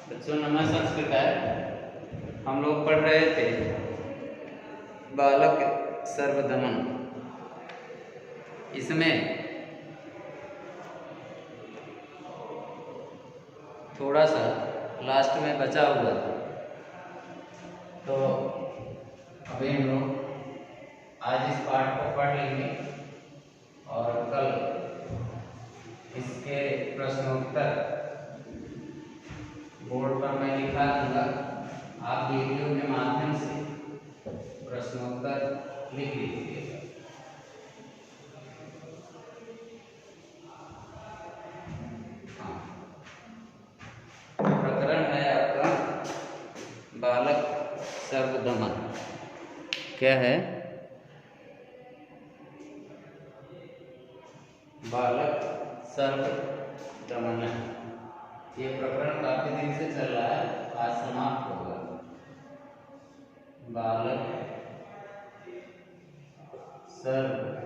बच्चों नमः संस्कृत हम लोग पढ़ रहे थे बालक सर्वदमन। इसमें थोड़ा सा लास्ट में बचा हुआ था, तो अभी हम लोग आज इस पाठ को पढ़ लेंगे और कल इसके प्रश्नोत्तर बोर्ड पर मैं लिखा दूंगा। आप वीडियो के माध्यम से प्रश्नोत्तर लिख लीजिएगा। हाँ, प्रकरण है आपका बालक सर्वदमन। क्या है? बालक सर्वदमन। ये प्रकरण काफी दिन से चल रहा है, आज समाप्त होगा। बालक सर्वदमन।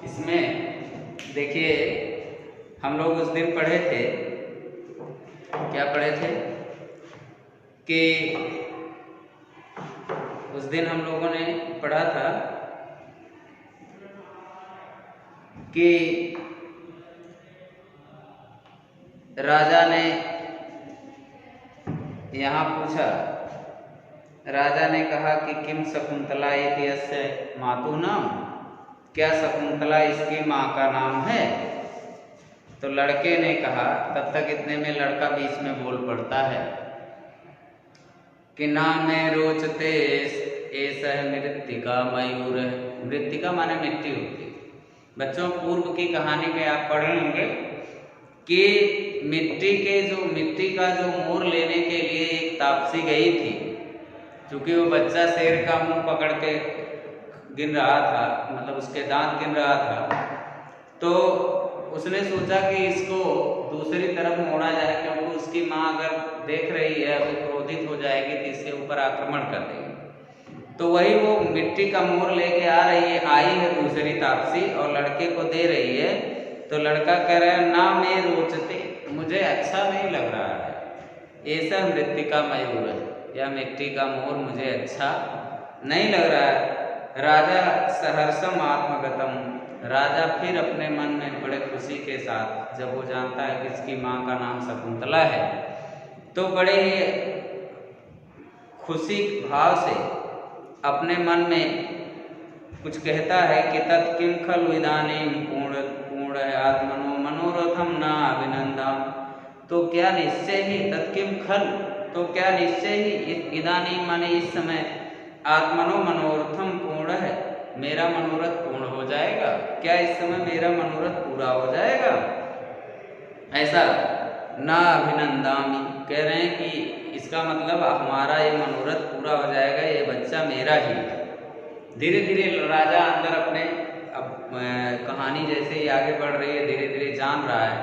इसमें देखिए, हम लोग उस दिन पढ़े थे, क्या पढ़े थे कि उस दिन हम लोगों ने पढ़ा था कि राजा ने यहाँ पूछा, राजा ने कहा कि किम शकुंतला इति अस्य मातु नाम, क्या शकुंतला इसकी माँ का नाम है? तो लड़के ने कहा, तब तक इतने में लड़का बीच में बोल पड़ता है कि नाम में रोचते ऐसा मृत्तिका मयूर। मृत्तिका माने मिट्टी होती है। बच्चों, पूर्व की कहानी में आप पढ़े होंगे कि मिट्टी का जो मोर लेने के लिए एक तापसी गई थी, क्योंकि वो बच्चा शेर का मुंह पकड़ के गिन रहा था, मतलब उसके दांत गिन रहा था, तो उसने सोचा कि इसको दूसरी तरफ मोड़ा जाए, क्योंकि उसकी माँ अगर देख रही है वो क्रोधित हो जाएगी तो इसके ऊपर आक्रमण कर देगी। तो वही वो मिट्टी का मोर लेके आई है दूसरी तापसी और लड़के को दे रही है। तो लड़का कह रहा है, ना मैं रोचते, मुझे अच्छा नहीं लग रहा है, ऐसा मृत्तिका मयूर है, या मिट्टी का मोर मुझे अच्छा नहीं लग रहा है। राजा सहर्षम आत्मगतम, राजा फिर अपने मन में बड़े खुशी के साथ, जब वो जानता है कि इसकी माँ का नाम शकुंतला है, तो बड़े खुशी भाव से अपने मन में कुछ कहता है कि तत्किं खलु इदानीं पूर्ण आत्मनो मनोरथम न अभिनंदन। तो क्या निश्चय ही, तत्किं खलु, तो क्या निश्चय ही, इदानीं माने इस समय, आत्मनो मनोरथम पूर्ण है, मेरा मनोरथ पूर्ण हो जाएगा। क्या इस समय मेरा मनोरथ पूरा हो जाएगा? ऐसा ना अभिनंदामी, कह रहे हैं कि इसका मतलब हमारा ये मनोरथ पूरा हो जाएगा, ये बच्चा मेरा ही है। धीरे धीरे राजा अंदर अपने, अब कहानी जैसे ही आगे बढ़ रही है, धीरे धीरे जान रहा है।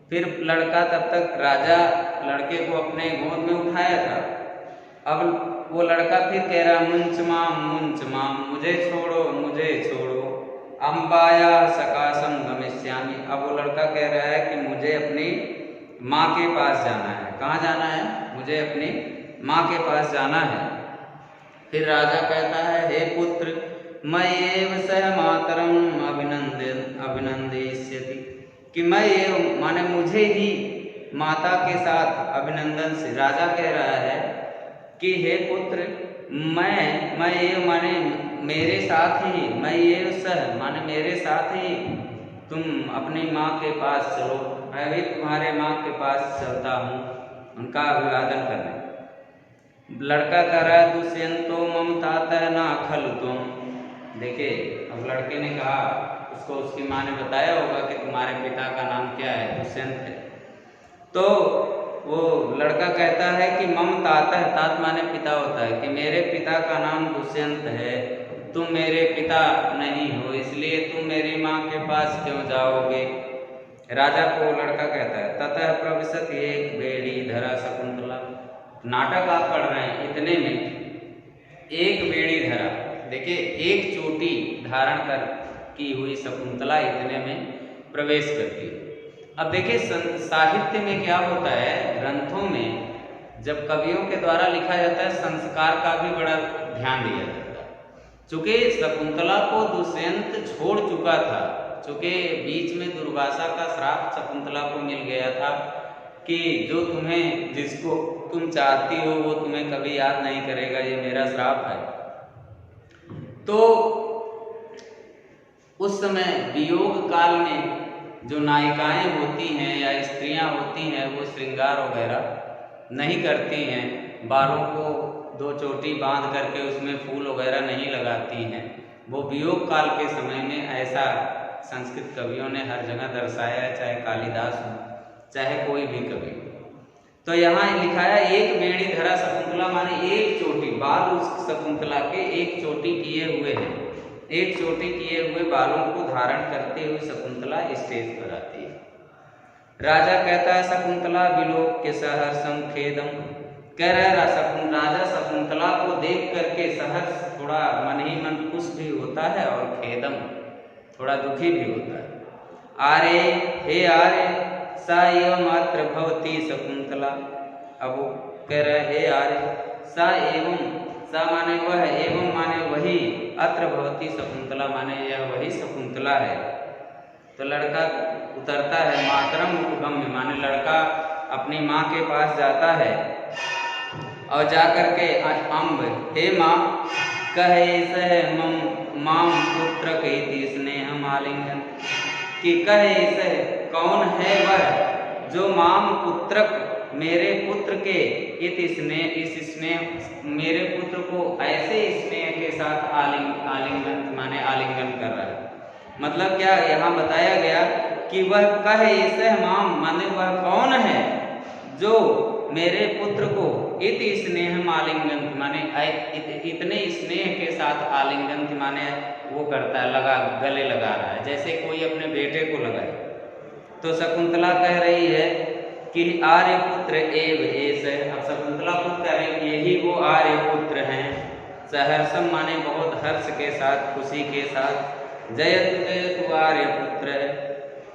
फिर लड़का, तब तक राजा लड़के को अपने गोद में उठाया था, अब वो लड़का फिर कह रहा, मुंच माम, मुझे छोड़ो, अम्बाया सकाशम गमिष्यामि। अब वो लड़का कह रहा है कि मुझे अपनी माँ के पास जाना है। कहाँ जाना है? मुझे अपनी माँ के पास जाना है। फिर राजा कहता है, हे पुत्र, मय्येव सह मातरम अभिनंदयिष्यति, कि मैं ये माने मुझे ही माता के साथ अभिनंदन से, राजा कह रहा है कि हे पुत्र, मैं ये माने मेरे साथ ही, मैं ये सह माने मेरे साथ ही तुम अपनी माँ के पास चलो, मैं भी तुम्हारे माँ के पास चलता हूँ उनका अभिवादन करने। लड़का कह रहा है, दुष्यंतो ममतातः न खलु तुम। देखिए, अब लड़के ने कहा, उसको उसकी माँ ने बताया होगा कि तुम्हारे पिता का नाम क्या है, दुष्यंत है। तो वो लड़का कहता है कि मम तातः, तात माने पिता होता है, कि मेरे पिता का नाम दुष्यंत है, तुम मेरे पिता नहीं हो, इसलिए तुम मेरी माँ के पास क्यों जाओगे? राजा को लड़का कहता है, ततः प्रविशत एक बेड़ी धरा शकुंतला। नाटक आप पढ़ रहे हैं, इतने में एक बेड़ी धरा, देखिए एक चोटी धारण कर की हुई शकुंतला इतने में प्रवेश करती है। अब देखिए साहित्य में क्या होता है, ग्रंथों में जब कवियों के द्वारा लिखा जाता है संस्कार का भी बड़ा ध्यान दिया जाता है। चूंकि शकुंतला को दुष्यंत छोड़ चुका था, चूंकि बीच में दुर्वासा का श्राप शकुंतला को मिल गया था कि जो तुम्हें, जिसको तुम चाहती हो वो तुम्हें कभी याद नहीं करेगा, ये मेरा श्राप है। तो उस समय वियोग काल में जो नायिकाएं होती हैं या स्त्रियां होती हैं वो श्रृंगार वगैरह नहीं करती हैं, बालों को दो चोटी बांध करके उसमें फूल वगैरह नहीं लगाती हैं। वो वियोग काल के समय में ऐसा संस्कृत कवियों ने हर जगह दर्शाया है, चाहे कालिदास हो चाहे कोई भी कवि। तो यहाँ लिखा है एक बेड़ी धरा शकुंतला, माने एक चोटी, बाल उस शकुंतला के एक चोटी किए हुए हैं, एक चोटी किए हुए बालों को धारण करते हुए शकुंतला स्टेज पर आती है। राजा कहता है शकुंतला विलोक के सहर्षम खेदम, कह रहा है राजा शकुंतला को देख करके सहर्ष, थोड़ा मन ही मन खुश भी होता है और खेदम, थोड़ा दुखी भी होता है। आर्य हे आर्य सा एवं अत्र भवती शकुंतला, अब वो कह रहा है हे आर्य सा एवं, सा माने वह, एवं माने वही, अत्र भवती शकुंतला माने यह वही शकुंतला है। तो लड़का उतरता है, मातरम उपगम्य माने लड़का अपनी माँ के पास जाता है और जाकर के अम्ब हे माँ कहे सह माम पुत्र कहती स्नेह मालिंगन, कि कहे सह कौन है वह जो माम पुत्रक मेरे पुत्र के इस स्नेह मेरे पुत्र को ऐसे स्नेह के साथ आलिंगन माने आलिंगन कर रहा है। मतलब क्या यहाँ बताया गया कि वह कहे सह माम माने वह कौन है जो मेरे पुत्र को इति स्नेह आलिंगन माने इतने स्नेह के साथ आलिंगन माने वो करता है, लगा गले लगा रहा है, जैसे कोई अपने बेटे को लगाए। तो शकुंतला कह रही है कि आर्यपुत्र एव एस, अब शकुंतला खुद कह रही है यही वो आर्यपुत्र हैं। सहर्षम माने बहुत हर्ष के साथ, खुशी के साथ, जयतु जयतु आर्यपुत्र,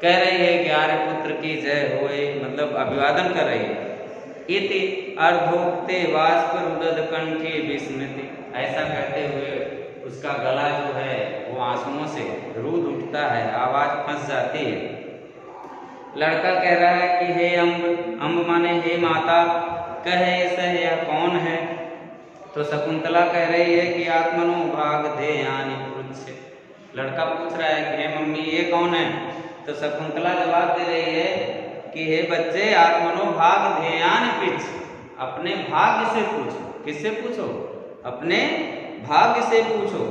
कह रही है कि आर्यपुत्र की जय होए, मतलब अभिवादन कर रही है। इति अर्धोक्ते वाष्प रुदध कंठे विस्मृति, ऐसा कहते हुए उसका गला जो है वो आंसुओं से रुद उठता है, आवाज फंस जाती है। लड़का कह रहा है कि हे अम्ब, अम्ब माने हे माता, कहे सह यह कौन है। तो शकुंतला कह रही है कि आत्मनो भाग ध्येयानि पुरुष, लड़का पूछ रहा है कि हे मम्मी ये कौन है। तो शकुंतला जवाब दे रही है कि हे बच्चे आत्मनो भाग ध्येयानि पिछ, अपने भाग्य से पूछो। किससे पूछो? अपने भाग्य से पूछो।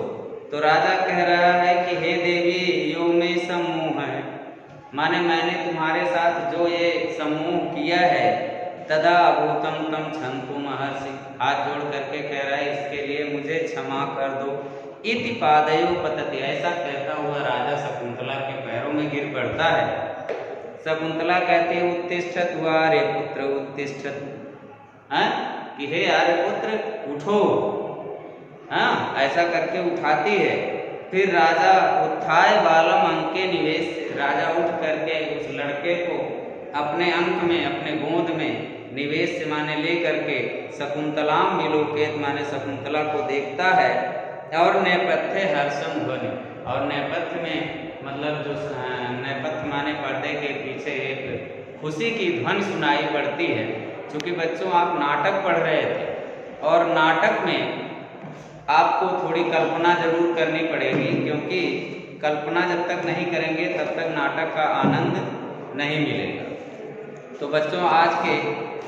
तो राजा कह रहा है कि हे देवी यो में समूह है, माने मैंने तुम्हारे साथ जो ये समूह किया है, तदा भूतम तम छंतु महर्षि, हाथ जोड़ करके कह रहा है इसके लिए मुझे क्षमा कर दो। इति पादयो पतति, ऐसा कहता हुआ राजा शकुंतला के पैरों में गिर पड़ता है। शकुंतला कहती है उत्तिष्ठत आर्यपुत्र उत्तिष्ठत, कि हे आर्यपुत्र उठो, ऐसा करके उठाती है। फिर राजा उत्थाय बालम अंके निवेश, राजा उठ करके उस लड़के को अपने अंक में, अपने गोद में निवेश से माने ले करके शकुंतलाम विलोकेत माने शकुंतला को देखता है। और नेपथ्य हर्षम ध्वनि, और नेपथ्य में मतलब जो नेपथ्य माने पर्दे के पीछे एक खुशी की ध्वनि सुनाई पड़ती है। क्योंकि बच्चों आप नाटक पढ़ रहे थे और नाटक में आपको थोड़ी कल्पना जरूर करनी पड़ेगी, क्योंकि कल्पना जब तक नहीं करेंगे तब तक नाटक का आनंद नहीं मिलेगा। तो बच्चों आज के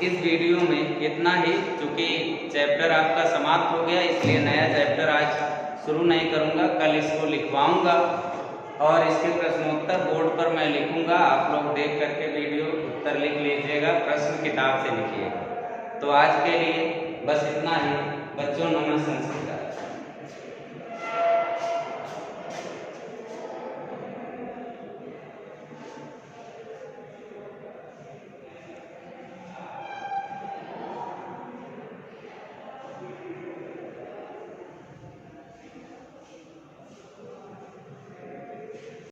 इस वीडियो में इतना ही, क्योंकि चैप्टर आपका समाप्त हो गया इसलिए नया चैप्टर आज शुरू नहीं करूँगा, कल इसको लिखवाऊँगा और इसके प्रश्नोत्तर बोर्ड पर मैं लिखूँगा। आप लोग देख करके वीडियो उत्तर लिख लीजिएगा, प्रश्न किताब से लिखिएगा। तो आज के लिए बस इतना ही बच्चों, नमः संस्कृत।